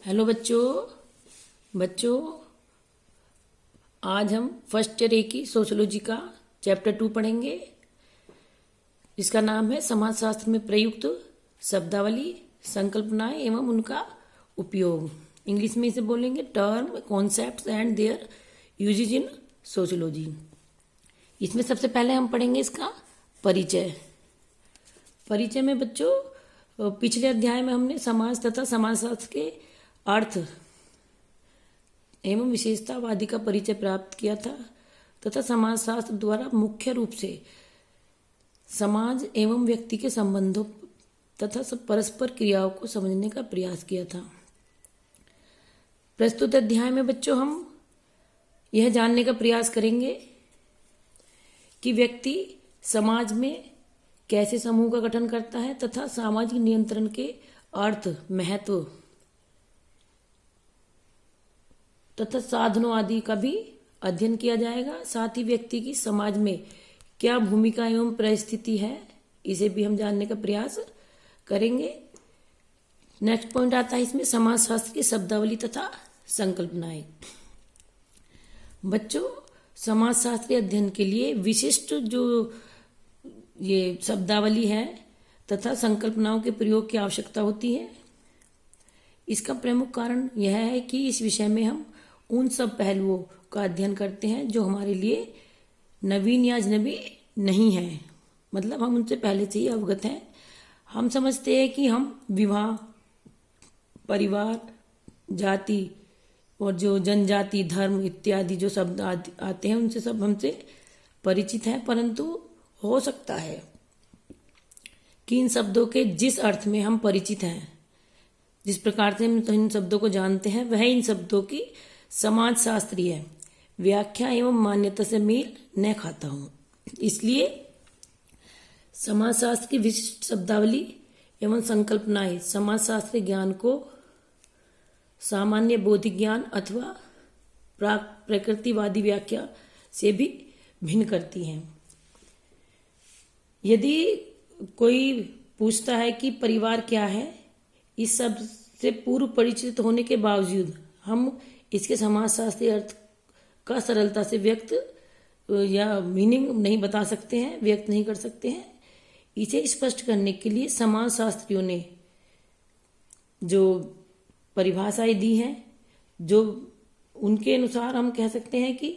Hello बच्चों बच्चों आज हम फर्स्ट ईयर ए की सोशियोलॉजी का चैप्टर 2 पढ़ेंगे। इसका नाम है समाजशास्त्र में प्रयुक्त शब्दावली, संकल्पनाएं एवं उनका उपयोग। इंग्लिश में इसे बोलेंगे term, concepts and their usages in sociology. इसमें सबसे पहले हम पढ़ेंगे इसका परिचय। परिचय में बच्चों पिछले अध्याय में हमने समाज तथा समाजशास्त्र के अर्थ एवं विशेषतावादी का परिचय प्राप्त किया था तथा समाजशास्त्र द्वारा मुख्य रूप से समाज एवं व्यक्ति के संबंधों तथा परस्पर क्रियाओं को समझने का प्रयास किया था। प्रस्तुत अध्याय में बच्चों हम यह जानने का प्रयास करेंगे कि व्यक्ति समाज में कैसे समूह का गठन करता है तथा सामाजिक नियंत्रण के अर्थ, महत्व तथा साधनों आदि का भी अध्ययन किया जाएगा। साथ ही व्यक्ति की समाज में क्या भूमिका एवं परिस्थिति है, इसे भी हम जानने का प्रयास करेंगे। नेक्स्ट पॉइंट आता है इसमें समाजशास्त्र की शब्दावली तथा संकल्पनाएं। बच्चों, समाजशास्त्रीय अध्ययन के लिए विशिष्ट जो ये शब्दावली है तथा संकल्पनाओं के प्रयोग की आवश्यकता होती है। इसका प्रमुख कारण यह है कि इस विषय में हम उन सब पहलुओं का अध्ययन करते हैं जो हमारे लिए नवीन या अजनबी नहीं है, मतलब हम उनसे पहले से ही अवगत हैं। हम समझते हैं कि हम विवाह, परिवार, जाति और जो जनजाति, धर्म इत्यादि जो शब्द आते हैं उनसे सब हमसे परिचित हैं, परंतु हो सकता है कि इन शब्दों के जिस अर्थ में हम परिचित हैं, जिस प्रकार से हम इन शब्दों को जानते हैं, वह इन शब्दों की समाजशास्त्रीय व्याख्या एवं मान्यता से मेल न खाता हूं। इसलिए समाजशास्त्र की विशिष्ट शब्दावली एवं संकल्पनाएं समाजशास्त्रीय ज्ञान को सामान्य बौद्धिक ज्ञान अथवा प्रकृतिवादी व्याख्या से भी भिन्न करती हैं। यदि कोई पूछता है कि परिवार क्या है, इस शब्द से पूर्व परिचित होने के बावजूद हम इसके समाजशास्त्रीय अर्थ का सरलता से व्यक्त या मीनिंग नहीं बता सकते हैं, व्यक्त नहीं कर सकते हैं। इसे स्पष्ट करने के लिए समाजशास्त्रियों ने जो परिभाषाएं दी हैं, जो उनके अनुसार हम कह सकते हैं कि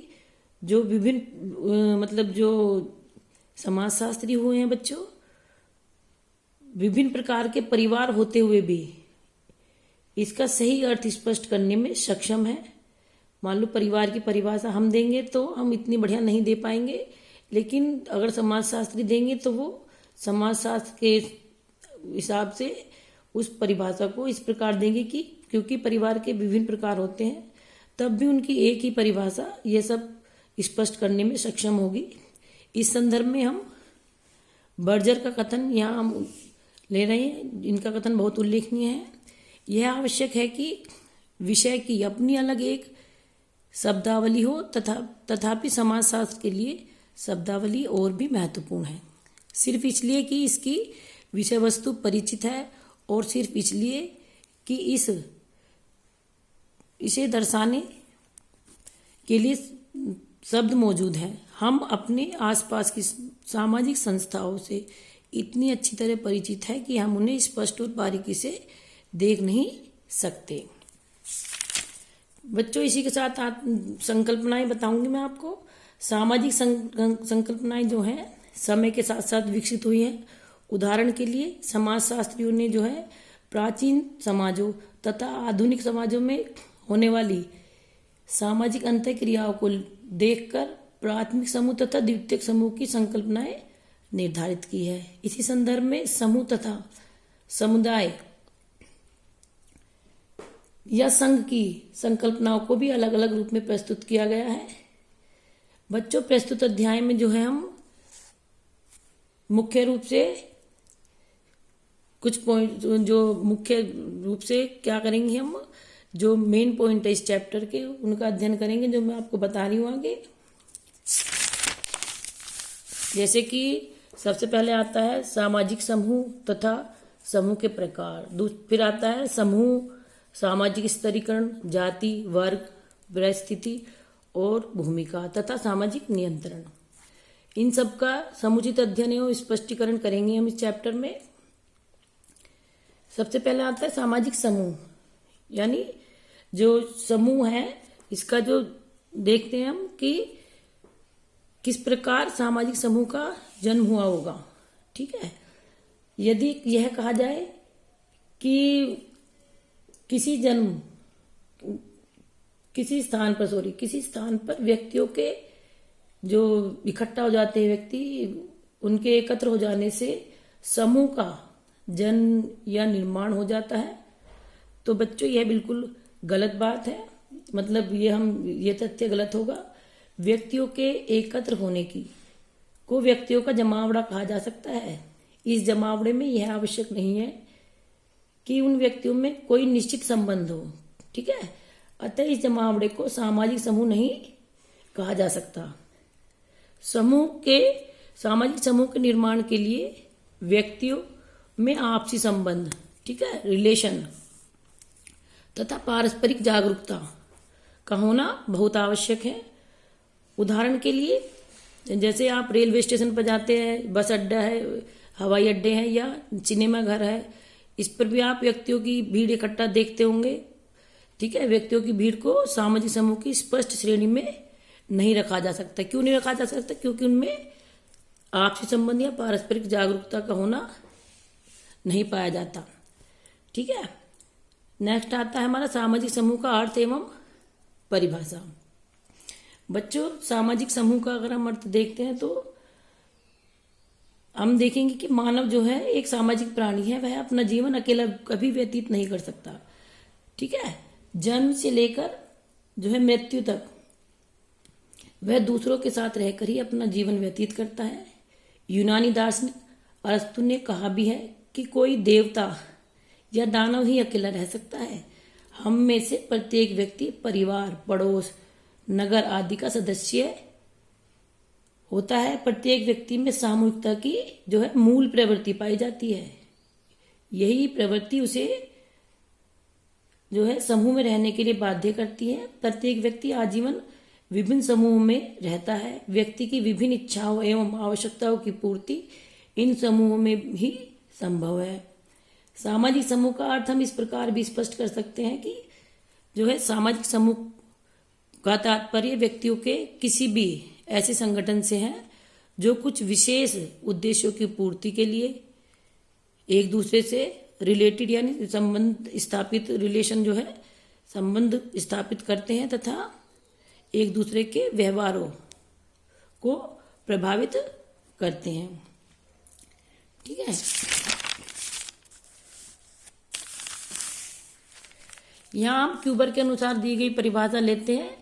जो विभिन्न मतलब जो समाजशास्त्री हुए हैं बच्चों, विभिन्न प्रकार के परिवार होते हुए भी इसका सही अर्थ स्पष्ट करने में सक्षम है। मान लो परिवार की परिभाषा हम देंगे तो हम इतनी बढ़िया नहीं दे पाएंगे, लेकिन अगर समाजशास्त्री देंगे तो वो समाजशास्त्र के हिसाब से उस परिभाषा को इस प्रकार देंगे कि क्योंकि परिवार के विभिन्न प्रकार होते हैं, तब भी उनकी एक ही परिभाषा ये सब स्पष्ट करने में सक्षम होगी। इस संदर्भ में हम बर्जर का कथन यहाँ हम ले रहे हैं। इनका कथन बहुत उल्लेखनीय है। यह आवश्यक है कि विषय की अपनी अलग एक शब्दावली हो तथापि समाजशास्त्र के लिए शब्दावली और भी महत्वपूर्ण है, सिर्फ इसलिए कि इसकी विषय वस्तु परिचित है और सिर्फ इसलिए कि इसे दर्शाने के लिए शब्द मौजूद है। हम अपने आसपास की सामाजिक संस्थाओं से इतनी अच्छी तरह परिचित है कि हम उन्हें स्पष्ट और बारीकी से देख नहीं सकते। बच्चों, इसी के साथ संकल्पनाएं बताऊंगी मैं आपको। सामाजिक संकल्पनाएं जो हैं समय के साथ साथ विकसित हुई हैं। उदाहरण के लिए समाजशास्त्रियों ने जो है प्राचीन समाजों तथा आधुनिक समाजों में होने वाली सामाजिक अंतःक्रियाओं को देखकर प्राथमिक समूह तथा द्वितीयक समूह की संकल्पनाएं निर्धारित की है। इसी संदर्भ में समूह तथा समुदाय या संघ की संकल्पनाओं को भी अलग अलग रूप में प्रस्तुत किया गया है। बच्चों, प्रस्तुत अध्याय में जो है हम मुख्य रूप से कुछ पॉइंट जो मुख्य रूप से क्या करेंगे, हम जो मेन पॉइंट है इस चैप्टर के उनका अध्ययन करेंगे, जो मैं आपको बता रही हूँ आगे। जैसे कि सबसे पहले आता है सामाजिक समूह तथा समूह के प्रकार। फिर आता है समूह सामाजिक स्तरीकरण, जाति, वर्ग, परिस्थिति और भूमिका तथा सामाजिक नियंत्रण, इन सब का समुचित अध्ययन एवं स्पष्टीकरण करेंगे हम इस चैप्टर में। सबसे पहले आता है सामाजिक समूह, यानी जो समूह है इसका जो देखते हैं हम कि किस प्रकार सामाजिक समूह का जन्म हुआ होगा। ठीक है, यदि यह कहा जाए कि किसी स्थान पर व्यक्तियों के जो इकट्ठा हो जाते हैं व्यक्ति, उनके एकत्र हो जाने से समूह का जन्म या निर्माण हो जाता है, तो बच्चों यह बिल्कुल गलत बात है। मतलब ये तथ्य गलत होगा। व्यक्तियों के एकत्र होने को व्यक्तियों का जमावड़ा कहा जा सकता है। इस जमावड़े में यह आवश्यक नहीं है कि उन व्यक्तियों में कोई निश्चित संबंध हो। ठीक है, अतः इस जमावड़े को सामाजिक समूह नहीं कहा जा सकता। सामाजिक समूह के निर्माण के लिए व्यक्तियों में आपसी संबंध, ठीक है, रिलेशन तथा पारस्परिक जागरूकता का होना बहुत आवश्यक है। उदाहरण के लिए जैसे आप रेलवे स्टेशन पर जाते हैं, बस अड्डा है, हवाई अड्डे हैं या सिनेमा घर है, इस पर भी आप व्यक्तियों की भीड़ इकट्ठा देखते होंगे। ठीक है, व्यक्तियों की भीड़ को सामाजिक समूह की स्पष्ट श्रेणी में नहीं रखा जा सकता। क्यों नहीं रखा जा सकता? क्योंकि उनमें आपसी संबंध या पारस्परिक जागरूकता का होना नहीं पाया जाता। ठीक है, नेक्स्ट आता है हमारा सामाजिक समूह का अर्थ एवं परिभाषा। बच्चों, सामाजिक समूह का अगर हम अर्थ देखते हैं तो हम देखेंगे कि मानव जो है एक सामाजिक प्राणी है। वह अपना जीवन अकेला कभी व्यतीत नहीं कर सकता। ठीक है, जन्म से लेकर जो है मृत्यु तक वह दूसरों के साथ रहकर ही अपना जीवन व्यतीत करता है। यूनानी दार्शनिक अरस्तु ने कहा भी है कि कोई देवता या दानव ही अकेला रह सकता है। हम में से प्रत्येक व्यक्ति परिवार, पड़ोस, नगर आदि का सदस्य होता है। प्रत्येक व्यक्ति में सामूहिकता की जो है मूल प्रवृत्ति पाई जाती है। यही प्रवृत्ति उसे जो है समूह में रहने के लिए बाध्य करती है। प्रत्येक व्यक्ति आजीवन विभिन्न समूह में रहता है। व्यक्ति की विभिन्न इच्छाओं एवं आवश्यकताओं की पूर्ति इन समूहों में भी संभव है। सामाजिक समूह का अर्थ हम इस प्रकार भी स्पष्ट कर सकते हैं कि जो है सामाजिक समूह का तात्पर्य व्यक्तियों के किसी भी ऐसे संगठन से है जो कुछ विशेष उद्देश्यों की पूर्ति के लिए एक दूसरे से रिलेटेड यानी संबंध स्थापित, रिलेशन जो है संबंध स्थापित करते हैं तथा एक दूसरे के व्यवहारों को प्रभावित करते हैं। ठीक है, यहां हम क्यूबर के अनुसार दी गई परिभाषा लेते हैं।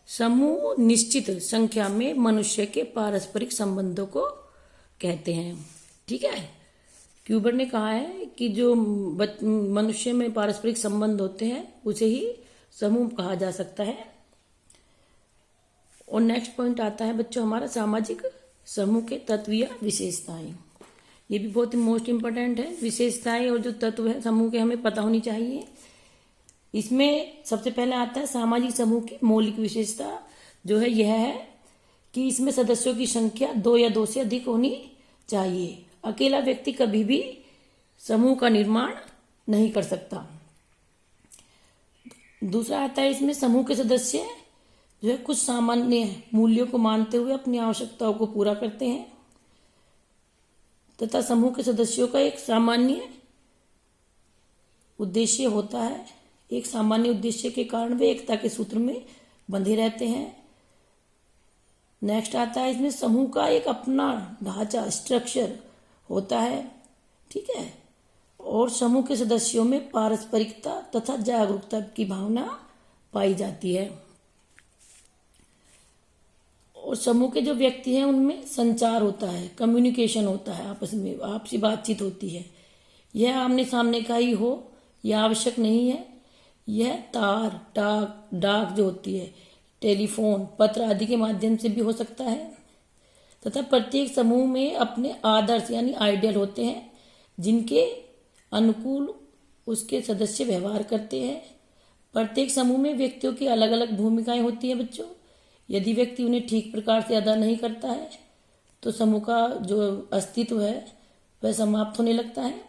समूह निश्चित संख्या में मनुष्य के पारस्परिक संबंधों को कहते हैं। ठीक है, क्यूबर ने कहा है कि जो मनुष्य में पारस्परिक संबंध होते हैं उसे ही समूह कहा जा सकता है। और नेक्स्ट पॉइंट आता है बच्चों हमारा सामाजिक समूह के तत्व या विशेषताएं। ये भी बहुत ही मोस्ट इंपोर्टेंट है। विशेषताएं और जो तत्व है समूह के हमें पता होनी चाहिए। इसमें सबसे पहले आता है सामाजिक समूह की मौलिक विशेषता जो है यह है कि इसमें सदस्यों की संख्या 2 या 2 से अधिक होनी चाहिए। अकेला व्यक्ति कभी भी समूह का निर्माण नहीं कर सकता। दूसरा आता है इसमें समूह के सदस्य जो है कुछ सामान्य मूल्यों को मानते हुए अपनी आवश्यकताओं को पूरा करते हैं तथा समूह के सदस्यों का एक सामान्य उद्देश्य होता है। एक सामान्य उद्देश्य के कारण वे एकता के सूत्र में बंधे रहते हैं। नेक्स्ट आता है इसमें समूह का एक अपना ढांचा, स्ट्रक्चर होता है। ठीक है, और समूह के सदस्यों में पारस्परिकता तथा जागरूकता की भावना पाई जाती है। और समूह के जो व्यक्ति हैं उनमें संचार होता है, कम्युनिकेशन होता है, आपस में आपसी बातचीत होती है। यह आमने सामने का ही हो यह आवश्यक नहीं है। यह तार, डाक जो होती है, टेलीफोन, पत्र आदि के माध्यम से भी हो सकता है तथा प्रत्येक समूह में अपने आदर्श यानी आइडियल होते हैं जिनके अनुकूल उसके सदस्य व्यवहार करते हैं। प्रत्येक समूह में व्यक्तियों की अलग अलग भूमिकाएं होती हैं बच्चों। यदि व्यक्ति उन्हें ठीक प्रकार से अदा नहीं करता है तो समूह का जो अस्तित्व है वह समाप्त होने लगता है।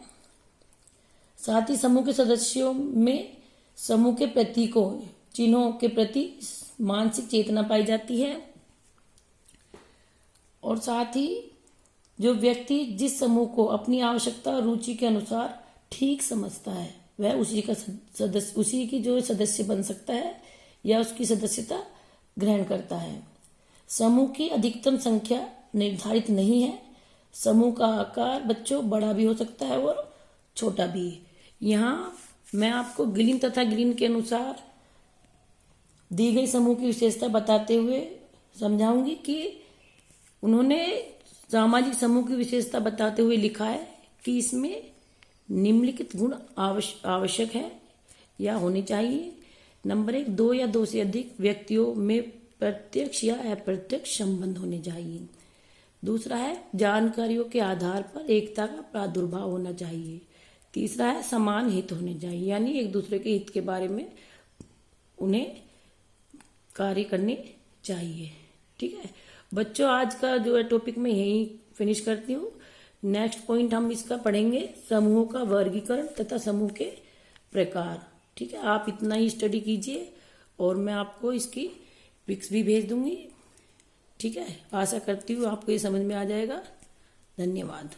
साथ ही समूह के सदस्यों में समूह के प्रतीकों, चिन्हों के प्रति मानसिक चेतना पाई जाती है। और साथ ही जो व्यक्ति जिस समूह को अपनी आवश्यकता और रुचि के अनुसार ठीक समझता है वह उसी की जो सदस्य बन सकता है या उसकी सदस्यता ग्रहण करता है। समूह की अधिकतम संख्या निर्धारित नहीं है। समूह का आकार बच्चों बड़ा भी हो सकता है और छोटा भी। यहाँ मैं आपको गिलिन तथा ग्रीन के अनुसार दी गई समूह की विशेषता बताते हुए समझाऊंगी कि उन्होंने सामाजिक समूह की विशेषता बताते हुए लिखा है कि इसमें निम्नलिखित गुण आवश्यक है या होनी चाहिए। नंबर 1, 2 या 2 से अधिक व्यक्तियों में प्रत्यक्ष या अप्रत्यक्ष संबंध होने चाहिए। दूसरा है जानकारियों के आधार पर एकता का प्रादुर्भाव होना चाहिए। तीसरा है समान हित होने चाहिए, यानी एक दूसरे के हित के बारे में उन्हें कार्य करने चाहिए। ठीक है बच्चों, आज का जो है टॉपिक मैं यही फिनिश करती हूँ। नेक्स्ट पॉइंट हम इसका पढ़ेंगे समूहों का वर्गीकरण तथा समूह के प्रकार। ठीक है, आप इतना ही स्टडी कीजिए और मैं आपको इसकी पिक्स भी भेज दूंगी। ठीक है, आशा करती हूँ आपको ये समझ में आ जाएगा। धन्यवाद।